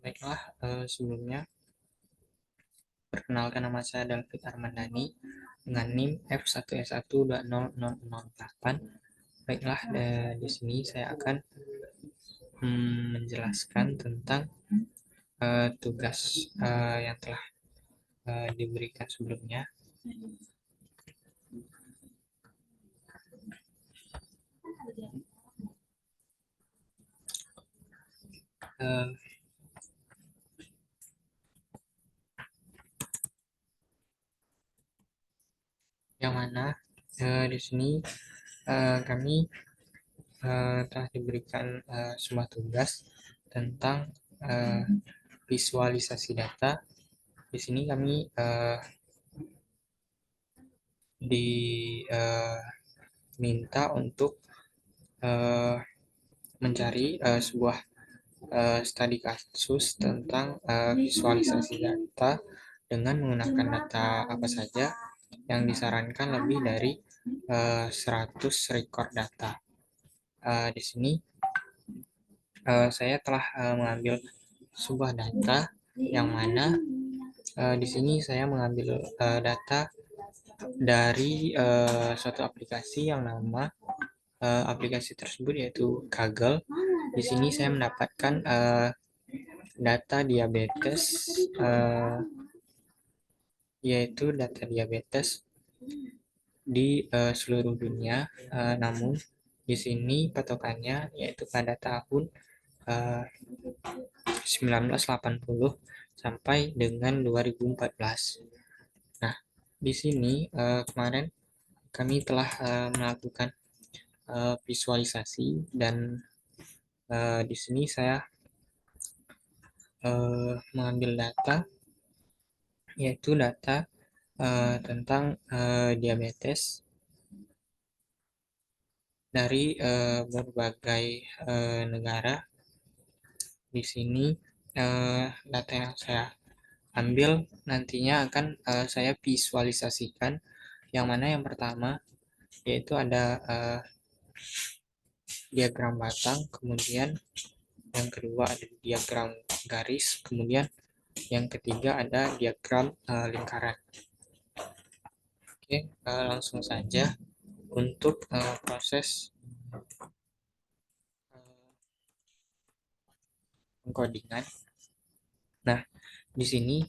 Baiklah, sebelumnya perkenalkan, nama saya David Armandani dengan NIM F1S1200008. Baiklah, di sini saya akan menjelaskan tentang tugas yang telah diberikan sebelumnya. Eh, yang mana di sini kami telah diberikan sebuah tugas tentang visualisasi data. Di sini kami diminta untuk mencari sebuah studi kasus tentang visualisasi data dengan menggunakan data apa saja yang disarankan lebih dari 100 record data. Di sini saya telah mengambil sebuah data yang mana di sini saya mengambil data dari suatu aplikasi yang nama aplikasi tersebut yaitu Kaggle. Di sini saya mendapatkan data diabetes, yaitu data diabetes di seluruh dunia. Namun di sini patokannya yaitu pada tahun 1980 sampai dengan 2014. Nah, di sini kemarin kami telah melakukan visualisasi dan di sini saya mengambil data, yaitu data tentang diabetes dari berbagai negara. Di sini data yang saya ambil nantinya akan saya visualisasikan, yang mana yang pertama yaitu ada diagram batang, kemudian yang kedua ada diagram garis, kemudian yang ketiga ada diagram lingkaran. Oke, langsung saja untuk proses pengkodingan. Nah, di sini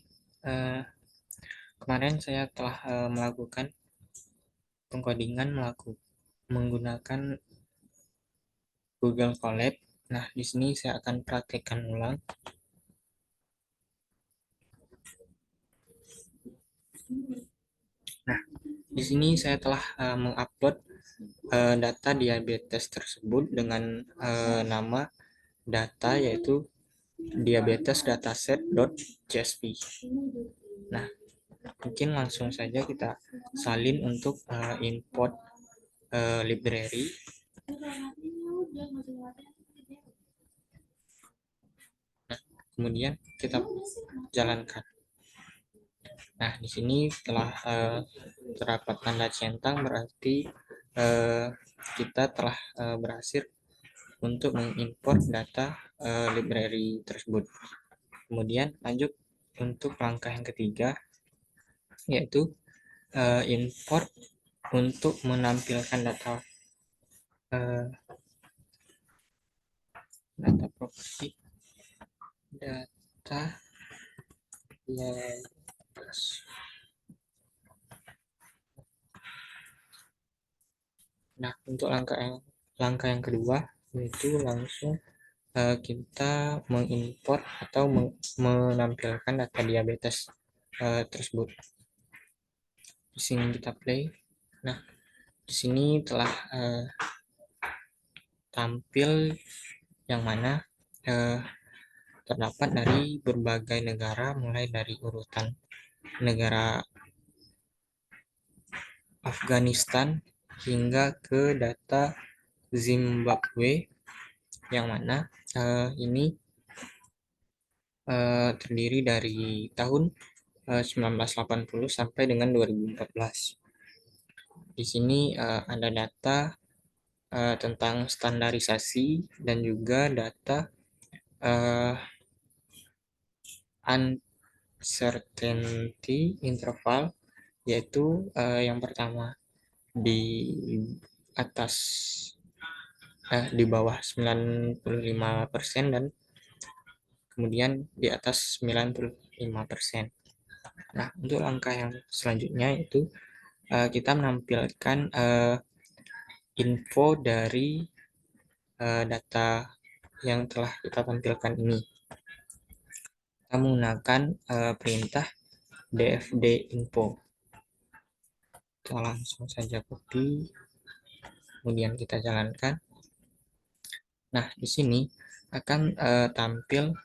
kemarin saya telah melakukan pengkodingan menggunakan Google Colab. Nah, di sini saya akan praktekkan ulang. Nah, di sini saya telah mengupload data diabetes tersebut dengan nama data yaitu diabetes dataset.csv. Nah, mungkin langsung saja kita salin untuk import library. Nah, kemudian kita jalankan. Nah, di sini telah terdapat tanda centang, berarti kita telah berhasil untuk mengimport data library tersebut. Kemudian lanjut untuk langkah yang ketiga, yaitu import untuk menampilkan data properti data ya. Nah, untuk langkah yang kedua yaitu langsung kita mengimport atau menampilkan data diabetes tersebut. Di sini kita play. Nah, di sini telah tampil yang mana terdapat dari berbagai negara, mulai dari urutan negara Afghanistan hingga ke data Zimbabwe, yang mana ini terdiri dari tahun 1980 sampai dengan 2014. Di sini ada data tentang standarisasi dan juga data uh, uncertainty interval, yaitu yang pertama di atas di bawah 95% dan kemudian di atas 95%. Nah, untuk langkah yang selanjutnya itu kita menampilkan info dari data yang telah kita tampilkan ini. Kita menggunakan perintah dfd info. Kita langsung saja copy, kemudian kita jalankan. Nah, di sini akan tampil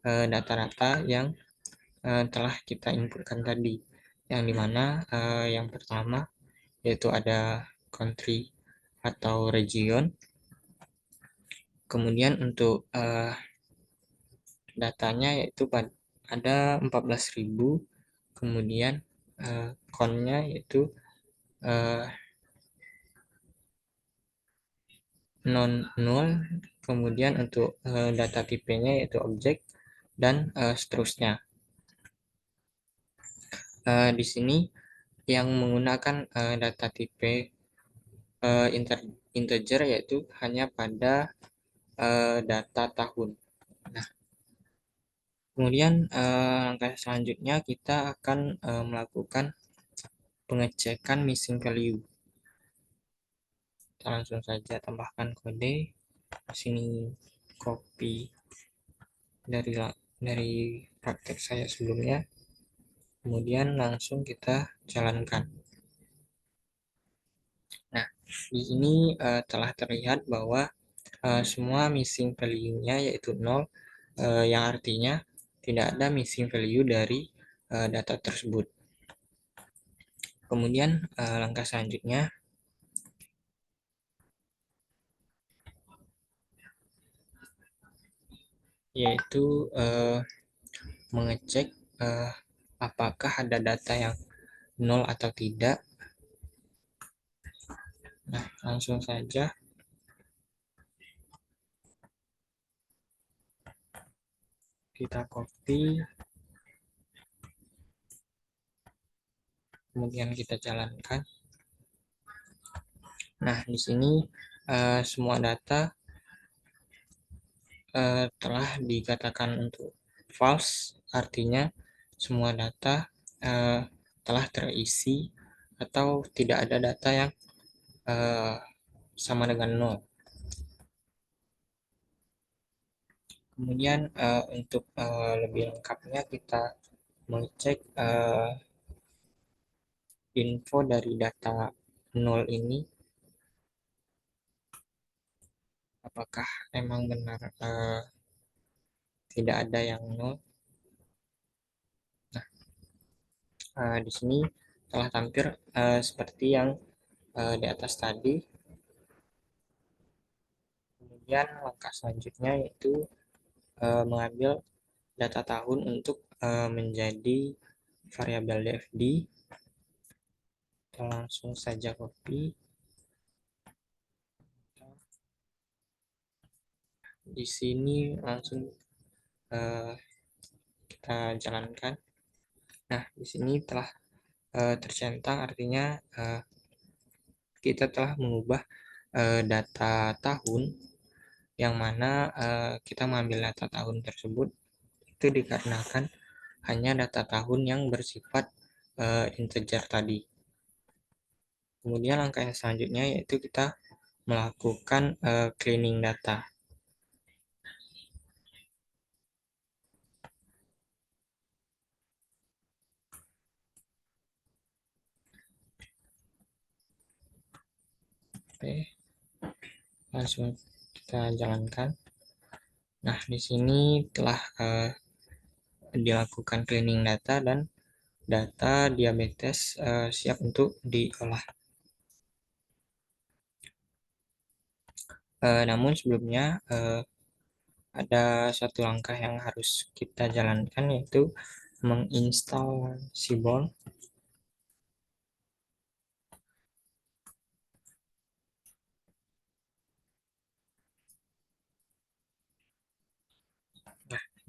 data-data yang telah kita inputkan tadi, yang dimana yang pertama yaitu ada country atau region, kemudian untuk datanya yaitu ada 14.000, kemudian count-nya yaitu non null, kemudian untuk data tipenya yaitu objek, dan seterusnya. Di sini yang menggunakan data tipe integer yaitu hanya pada data tahun. Nah, kemudian langkah selanjutnya kita akan melakukan pengecekan missing value. Kita langsung saja tambahkan kode. Sini copy dari praktek saya sebelumnya. Kemudian langsung kita jalankan. Nah, di sini telah terlihat bahwa semua missing value-nya yaitu 0, yang artinya tidak ada missing value dari data tersebut. Kemudian langkah selanjutnya yaitu mengecek apakah ada data yang 0 atau tidak. Nah, langsung saja kita copy, kemudian kita jalankan. Nah, di sini semua data telah dikatakan untuk false, artinya semua data telah terisi atau tidak ada data yang sama dengan 0. Kemudian untuk lebih lengkapnya kita mengecek info dari data 0 ini, apakah emang benar tidak ada yang 0. Nah, di sini telah tampil seperti yang di atas tadi. Kemudian langkah selanjutnya yaitu mengambil data tahun untuk menjadi variabel dfd. Kita langsung saja copy. Di sini langsung kita jalankan. Nah, di sini telah tercentang, artinya kita telah mengubah data tahun, yang mana kita mengambil data tahun tersebut itu dikarenakan hanya data tahun yang bersifat integer tadi. Kemudian langkah yang selanjutnya yaitu kita melakukan cleaning data. Oke, langsung kita jalankan. Nah, di sini telah dilakukan cleaning data dan data diabetes siap untuk diolah. Namun sebelumnya ada satu langkah yang harus kita jalankan, yaitu menginstal Seaborn.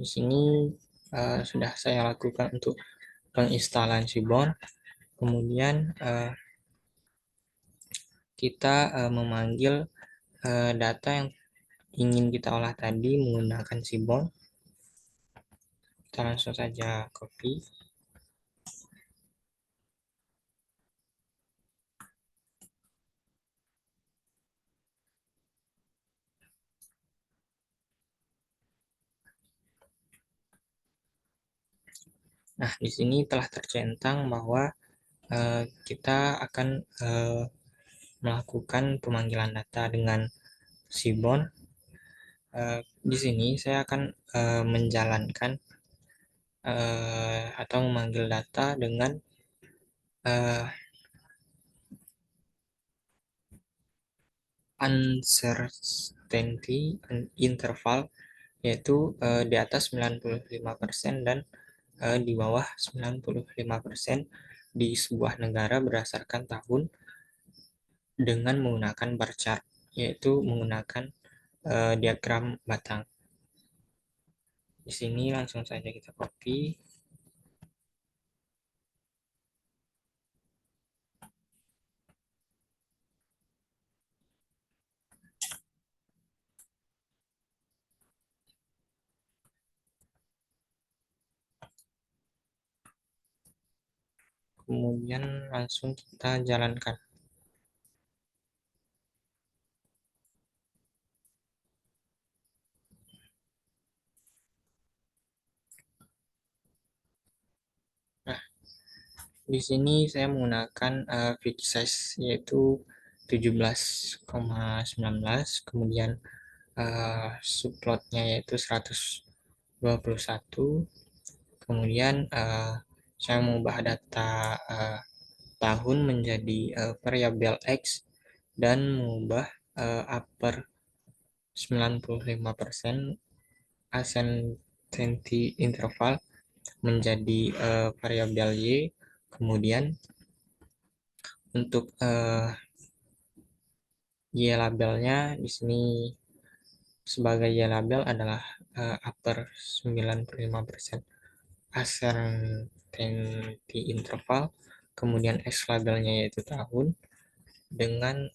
Di sini sudah saya lakukan untuk penginstalan Seaborn. Kemudian kita memanggil data yang ingin kita olah tadi menggunakan Seaborn. Kita langsung saja copy. Nah, di sini telah tercentang bahwa kita akan melakukan pemanggilan data dengan Seaborn. Di sini saya akan menjalankan atau memanggil data dengan uh, uncertainty interval, yaitu di atas 95% dan di bawah 95% di sebuah negara berdasarkan tahun dengan menggunakan bar chart, yaitu menggunakan diagram batang. Di sini langsung saja kita copy. Kemudian langsung kita jalankan. Nah, di sini saya menggunakan fixed size yaitu 17,19, kemudian subplotnya yaitu 121. Kemudian saya mengubah data tahun menjadi variabel X dan mengubah upper 95% ascending interval menjadi variabel Y. Kemudian untuk Y labelnya di sini sebagai Y label adalah upper 95% uncertainty interval, kemudian X labelnya yaitu tahun dengan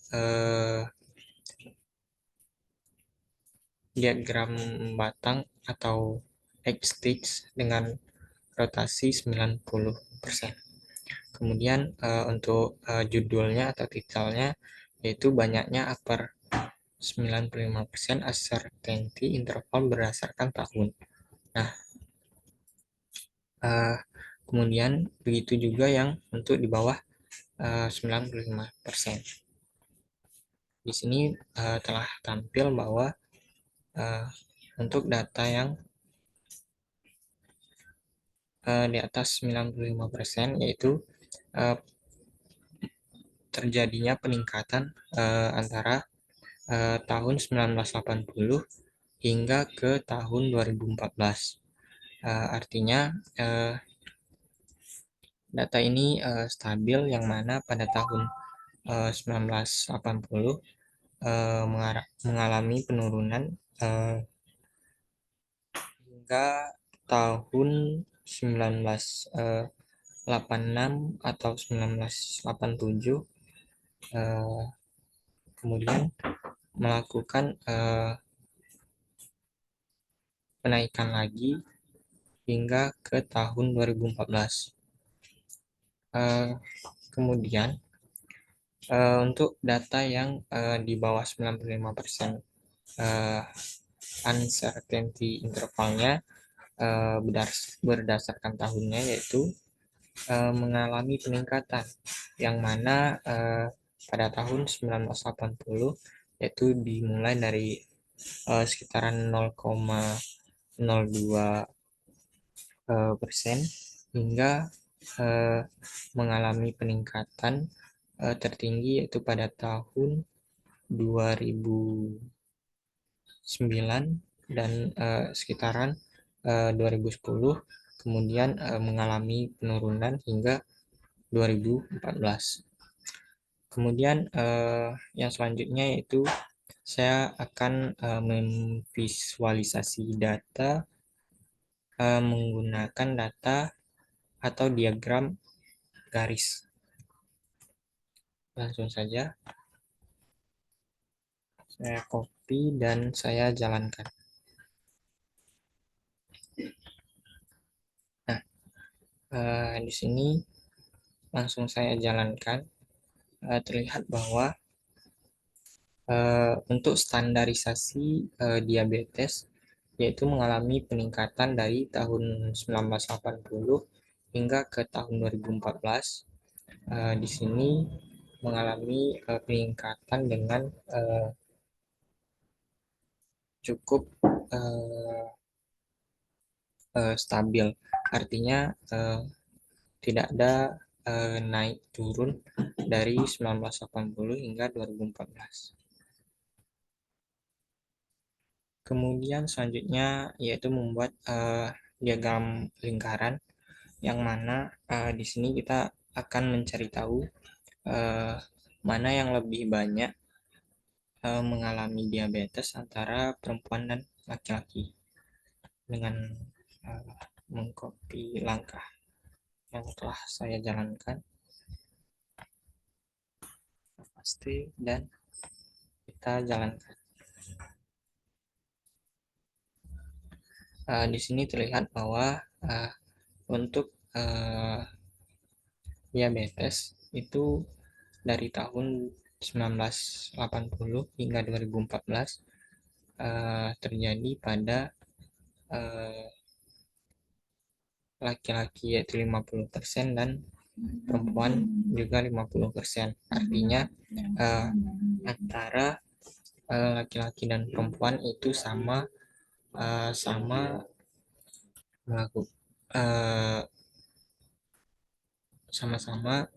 diagram batang atau X-stitch dengan rotasi 90%. Kemudian untuk judulnya atau titelnya yaitu banyaknya upper 95% uncertainty interval berdasarkan tahun. Nah, kemudian begitu juga yang untuk di bawah 95%. Di sini telah tampil bahwa untuk data yang di atas 95% yaitu terjadinya peningkatan antara tahun 1980 hingga ke tahun 2014. Artinya data ini stabil, yang mana pada tahun 1980 mengalami penurunan hingga tahun 1986 atau 1987 kemudian melakukan penaikan lagi hingga ke tahun 2014. Kemudian untuk data yang di bawah 95% uncertainty intervalnya berdasarkan tahunnya yaitu mengalami peningkatan, yang mana pada tahun 1980 yaitu dimulai dari sekitaran 0,02% hingga mengalami peningkatan tertinggi yaitu pada tahun 2009 dan sekitaran 2010, kemudian mengalami penurunan hingga 2014. Kemudian yang selanjutnya yaitu saya akan memvisualisasi data menggunakan data atau diagram garis. Langsung saja saya copy dan saya jalankan. Nah, di sini langsung saya jalankan. Terlihat bahwa untuk standarisasi diabetes yaitu mengalami peningkatan dari tahun 1980 hingga ke tahun 2014. Di sini mengalami peningkatan dengan cukup stabil. Artinya tidak ada naik turun dari 1980 hingga 2014. Kemudian selanjutnya yaitu membuat diagram lingkaran yang mana di sini kita akan mencari tahu uh, mana yang lebih banyak mengalami diabetes antara perempuan dan laki-laki dengan mengcopy langkah yang telah saya jalankan pasti dan kita jalankan. Di sini terlihat bahwa untuk diabetes itu dari tahun 1980 hingga 2014 terjadi pada laki-laki yaitu 50% dan perempuan juga 50%. Artinya antara laki-laki dan perempuan itu sama melakukan sama-sama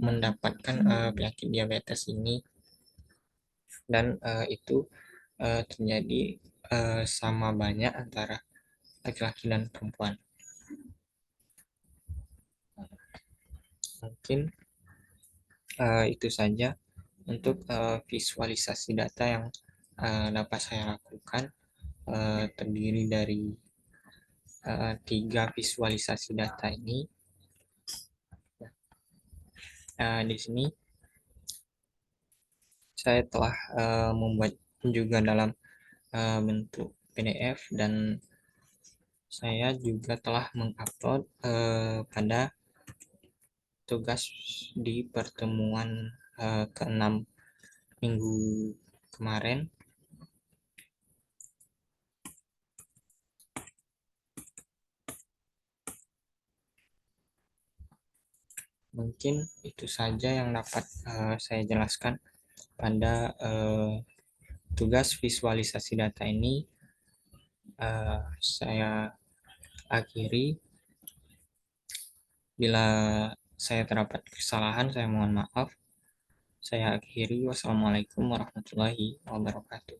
mendapatkan penyakit diabetes ini dan itu terjadi sama banyak antara laki-laki dan perempuan. Mungkin itu saja untuk visualisasi data yang dapat saya lakukan. Terdiri dari 3 visualisasi data ini. Di sini saya telah membuat juga dalam bentuk PDF dan saya juga telah mengupload pada tugas di pertemuan ke-6 minggu kemarin. Mungkin itu saja yang dapat saya jelaskan pada tugas visualisasi data ini. Saya akhiri. Bila saya terdapat kesalahan, saya mohon maaf. Saya akhiri. Wassalamualaikum warahmatullahi wabarakatuh.